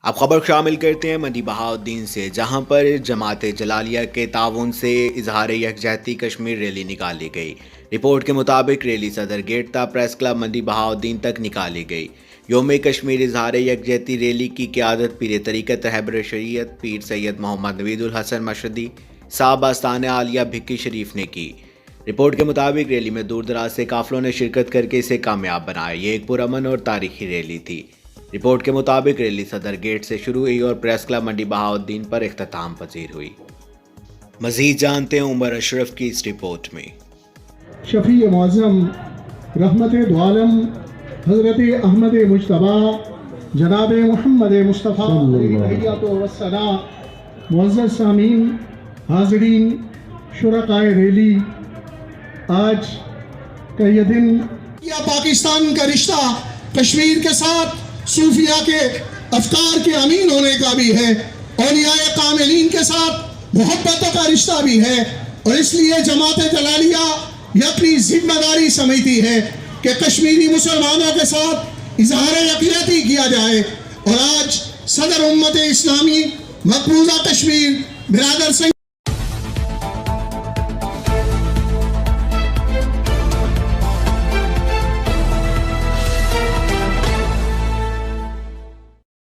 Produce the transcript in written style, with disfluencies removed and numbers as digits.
اب خبر شامل کرتے ہیں مدی بہاؤالدین سے، جہاں پر جماعت جلالیہ کے تعاون سے اظہار یکجہتی کشمیر ریلی نکالی گئی۔ رپورٹ کے مطابق ریلی صدر گیٹ تا پریس کلب مدی بہاؤالدین تک نکالی گئی۔ یوم کشمیر اظہار یکجہتی ریلی کی قیادت پیر طریقت رہبر شریعت پیر سید محمد نوید الحسن مشہدی صاحب آستانہ عالیہ بھکی شریف نے کی۔ رپورٹ کے مطابق ریلی میں دور دراز سے قافلوں نے شرکت کر کے اسے کامیاب بنایا۔ یہ ایک پرامن اور تاریخی ریلی تھی۔ رپورٹ کے مطابق ریلی صدر گیٹ سے شروع ہوئی اور پریس کلب منڈی بہاؤالدین پر اختتام پذیر ہوئی۔ مزید جانتے ہیں عمر اشرف کی اس رپورٹ میں۔ شفیع معظم رحمت دو عالم حضرت احمد مجتبیٰ جناب محمد مصطفیٰ علیہ تحیات و ثنا، معزز سامعین، حاضرین، شرکائے ریلی، آج کا یہ دن یا پاکستان کا رشتہ کشمیر کے ساتھ صوفیہ کے افکار کے امین ہونے کا بھی ہے، اولیاء کاملین کے ساتھ محبتوں کا رشتہ بھی ہے، اور اس لیے جماعت جلالیہ یہ اپنی ذمہ داری سمجھتی ہے کہ کشمیری مسلمانوں کے ساتھ اظہار یکجہتی کیا جائے۔ اور آج صدر امت اسلامی مقبوضہ کشمیر برادر سنگھ